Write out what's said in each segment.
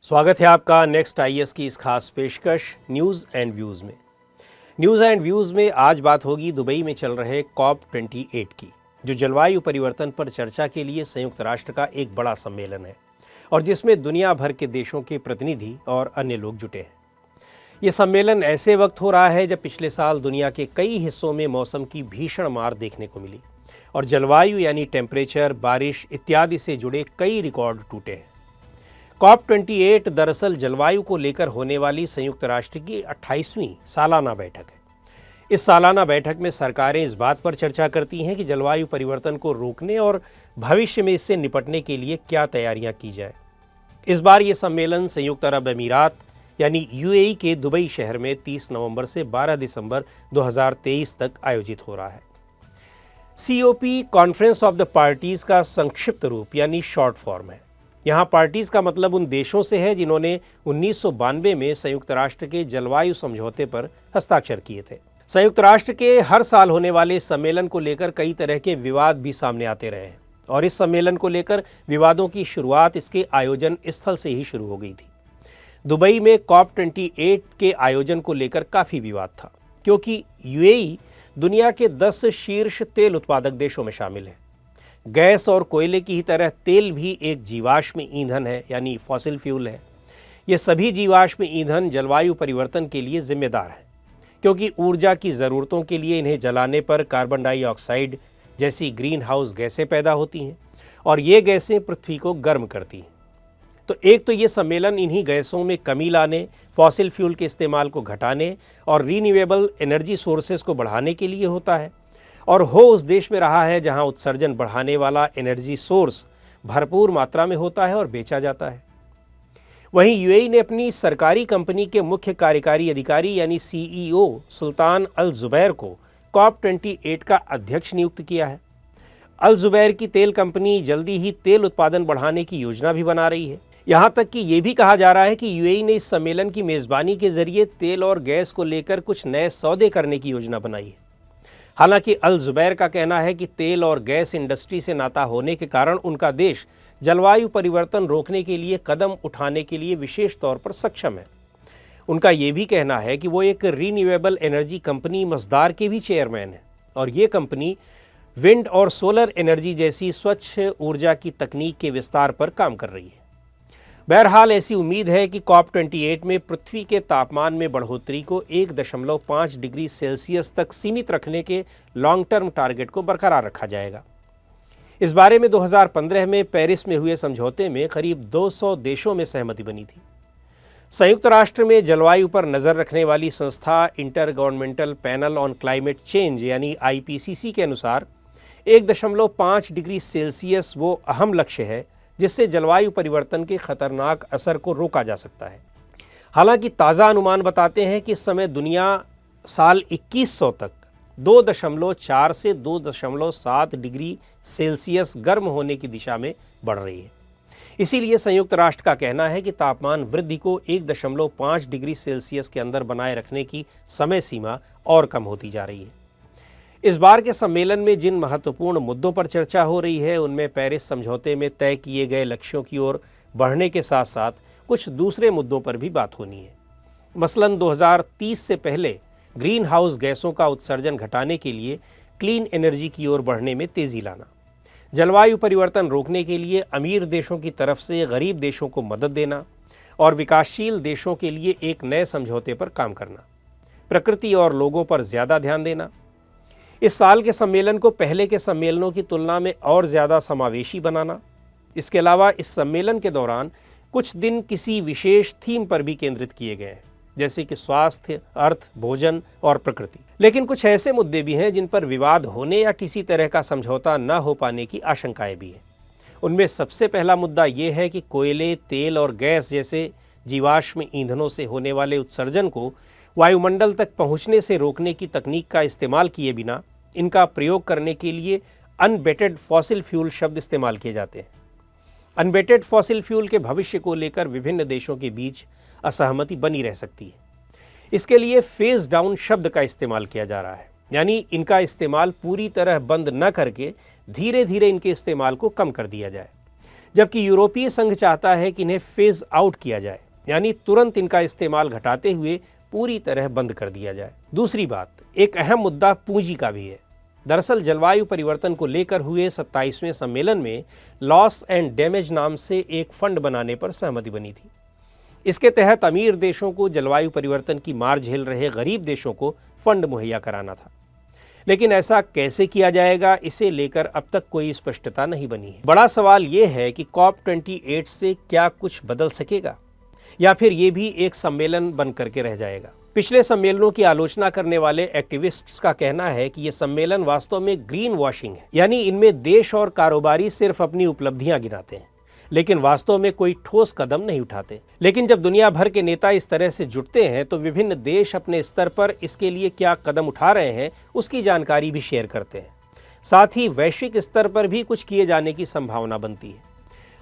स्वागत है आपका नेक्स्ट आईएएस की इस खास पेशकश न्यूज़ एंड व्यूज़ में। न्यूज़ एंड व्यूज़ में आज बात होगी दुबई में चल रहे COP28 की, जो जलवायु परिवर्तन पर चर्चा के लिए संयुक्त राष्ट्र का एक बड़ा सम्मेलन है और जिसमें दुनिया भर के देशों के प्रतिनिधि और अन्य लोग जुटे हैं। ये सम्मेलन ऐसे वक्त हो रहा है जब पिछले साल दुनिया के कई हिस्सों में मौसम की भीषण मार देखने को मिली और जलवायु यानी टेम्परेचर, बारिश इत्यादि से जुड़े कई रिकॉर्ड टूटे हैं। COP28 दरअसल जलवायु को लेकर होने वाली संयुक्त राष्ट्र की 28वीं सालाना बैठक है। इस सालाना बैठक में सरकारें इस बात पर चर्चा करती हैं कि जलवायु परिवर्तन को रोकने और भविष्य में इससे निपटने के लिए क्या तैयारियां की जाए। इस बार ये सम्मेलन संयुक्त अरब अमीरात यानी UAE के दुबई शहर में 30 नवंबर से 12 दिसंबर 2023 तक आयोजित हो रहा है। COP conference of the parties का संक्षिप्त रूप यानी शॉर्ट फॉर्म है। यहाँ पार्टीज़ का मतलब उन देशों से है जिन्होंने 1992 में संयुक्त राष्ट्र के जलवायु समझौते पर हस्ताक्षर किए थे। संयुक्त राष्ट्र के हर साल होने वाले सम्मेलन को लेकर कई तरह के विवाद भी सामने आते रहे हैं और इस सम्मेलन को लेकर विवादों की शुरुआत इसके आयोजन स्थल से ही शुरू हो गई थी। दुबई में COP28 के आयोजन को लेकर काफ़ी विवाद था क्योंकि UAE दुनिया के 10 शीर्ष तेल उत्पादक देशों में शामिल है। गैस और कोयले की ही तरह तेल भी एक जीवाश्म ईंधन है यानी फॉसिल फ्यूल है। ये सभी जीवाश्म ईंधन जलवायु परिवर्तन के लिए जिम्मेदार हैं क्योंकि ऊर्जा की ज़रूरतों के लिए इन्हें जलाने पर कार्बन डाइऑक्साइड जैसी ग्रीन हाउस गैसें पैदा होती हैं और ये गैसें पृथ्वी को गर्म करती हैं। तो एक तो ये सम्मेलन इन्हीं गैसों में कमी लाने, फॉसिल फ्यूल के इस्तेमाल को घटाने और रीन्यूएबल एनर्जी सोर्सेज को बढ़ाने के लिए होता है और हो उस देश में रहा है जहां उत्सर्जन बढ़ाने वाला एनर्जी सोर्स भरपूर मात्रा में होता है और बेचा जाता है। वहीं UAE ने अपनी सरकारी कंपनी के मुख्य कार्यकारी अधिकारी यानी CEO सुल्तान अल जुबैर को COP28 का अध्यक्ष नियुक्त किया है। अल जुबैर की तेल कंपनी जल्दी ही तेल उत्पादन बढ़ाने की योजना भी बना रही है। यहाँ तक कि ये भी कहा जा रहा है कि UAE ने इस सम्मेलन की मेज़बानी के जरिए तेल और गैस को लेकर कुछ नए सौदे करने की योजना बनाई है। हालांकि अल जुबैर का कहना है कि तेल और गैस इंडस्ट्री से नाता होने के कारण उनका देश जलवायु परिवर्तन रोकने के लिए कदम उठाने के लिए विशेष तौर पर सक्षम है। उनका ये भी कहना है कि वो एक रीन्यूएबल एनर्जी कंपनी मज़दार के भी चेयरमैन है और ये कंपनी विंड और सोलर एनर्जी जैसी स्वच्छ ऊर्जा की तकनीक के विस्तार पर काम कर रही है। बहरहाल ऐसी उम्मीद है कि COP28 में पृथ्वी के तापमान में बढ़ोतरी को 1.5 डिग्री सेल्सियस तक सीमित रखने के लॉन्ग टर्म टारगेट को बरकरार रखा जाएगा। इस बारे में 2015 में पेरिस में हुए समझौते में करीब 200 देशों में सहमति बनी थी। संयुक्त राष्ट्र में जलवायु पर नज़र रखने वाली संस्था inter governmental panel on climate change यानी IPCC के अनुसार 1.5 डिग्री सेल्सियस वो अहम लक्ष्य है जिससे जलवायु परिवर्तन के खतरनाक असर को रोका जा सकता है। हालांकि ताज़ा अनुमान बताते हैं कि इस समय दुनिया साल 2100 तक 2.4 से 2.7 डिग्री सेल्सियस गर्म होने की दिशा में बढ़ रही है। इसीलिए संयुक्त राष्ट्र का कहना है कि तापमान वृद्धि को 1.5 डिग्री सेल्सियस के अंदर बनाए रखने की समय सीमा और कम होती जा रही है। इस बार के सम्मेलन में जिन महत्वपूर्ण मुद्दों पर चर्चा हो रही है उनमें पेरिस समझौते में तय किए गए लक्ष्यों की ओर बढ़ने के साथ साथ कुछ दूसरे मुद्दों पर भी बात होनी है। मसलन 2030 से पहले ग्रीन हाउस गैसों का उत्सर्जन घटाने के लिए क्लीन एनर्जी की ओर बढ़ने में तेज़ी लाना, जलवायु परिवर्तन रोकने के लिए अमीर देशों की तरफ से गरीब देशों को मदद देना और विकासशील देशों के लिए एक नए समझौते पर काम करना, प्रकृति और लोगों पर ज़्यादा ध्यान देना। इस साल के सम्मेलन को पहले के सम्मेलनों की तुलना में और ज़्यादा समावेशी बनाना। इसके अलावा इस सम्मेलन के दौरान कुछ दिन किसी विशेष थीम पर भी केंद्रित किए गए हैं जैसे कि स्वास्थ्य, अर्थ, भोजन और प्रकृति। लेकिन कुछ ऐसे मुद्दे भी हैं जिन पर विवाद होने या किसी तरह का समझौता न हो पाने की आशंकाएं भी हैं। उनमें सबसे पहला मुद्दा ये है कि कोयले, तेल और गैस जैसे जीवाश्म ईंधनों से होने वाले उत्सर्जन को वायुमंडल तक पहुंचने से रोकने की तकनीक का इस्तेमाल किए बिना इनका प्रयोग करने के लिए अनबेटेड फॉसिल फ्यूल शब्द इस्तेमाल किए जाते हैं। अनबेटेड फॉसिल फ्यूल के भविष्य को लेकर विभिन्न देशों के बीच असहमति बनी रह सकती है। इसके लिए फेज डाउन शब्द का इस्तेमाल किया जा रहा है, यानी इनका इस्तेमाल पूरी तरह बंद न करके धीरे धीरे इनके इस्तेमाल को कम कर दिया जाए। जबकि यूरोपीय संघ चाहता है कि इन्हें फेज आउट किया जाए, यानी तुरंत इनका इस्तेमाल घटाते हुए पूरी तरह बंद कर दिया जाए। दूसरी बात, एक अहम मुद्दा पूंजी का भी है। दरअसल जलवायु परिवर्तन को लेकर हुए 27वें सम्मेलन में लॉस एंड डैमेज नाम से एक फंड बनाने पर सहमति बनी थी। इसके तहत अमीर देशों को जलवायु परिवर्तन की मार झेल रहे गरीब देशों को फंड मुहैया कराना था। लेकिन ऐसा कैसे किया जाएगा, इसे लेकर अब तक कोई स्पष्टता नहीं बनी है। बड़ा सवाल ये है कि COP28 से क्या कुछ बदल सकेगा या फिर ये भी एक सम्मेलन बन करके रह जाएगा। पिछले सम्मेलनों की आलोचना करने वाले एक्टिविस्ट्स का कहना है कि ये सम्मेलन वास्तव में ग्रीन वॉशिंग है, यानी इनमें देश और कारोबारी सिर्फ अपनी उपलब्धियां गिनाते हैं लेकिन वास्तव में कोई ठोस कदम नहीं उठाते। लेकिन जब दुनिया भर के नेता इस तरह से जुटते हैं तो विभिन्न देश अपने स्तर पर इसके लिए क्या कदम उठा रहे हैं उसकी जानकारी भी शेयर करते हैं। साथ ही वैश्विक स्तर पर भी कुछ किए जाने की संभावना बनती है।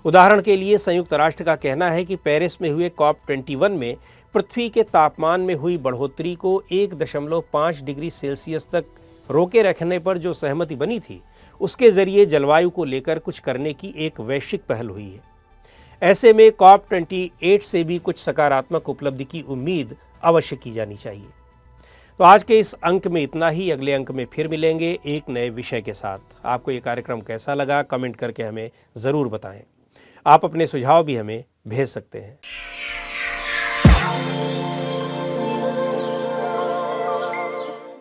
उदाहरण के लिए संयुक्त राष्ट्र का कहना है कि पेरिस में हुए COP21 में पृथ्वी के तापमान में हुई बढ़ोतरी को 1.5 डिग्री सेल्सियस तक रोके रखने पर जो सहमति बनी थी, उसके जरिए जलवायु को लेकर कुछ करने की एक वैश्विक पहल हुई है। ऐसे में COP28 से भी कुछ सकारात्मक उपलब्धि की उम्मीद अवश्य की जानी चाहिए। तो आज के इस अंक में इतना ही। अगले अंक में फिर मिलेंगे एक नए विषय के साथ। आपको ये कार्यक्रम कैसा लगा, कमेंट करके हमें ज़रूर बताएं। आप अपने सुझाव भी हमें भेज सकते हैं।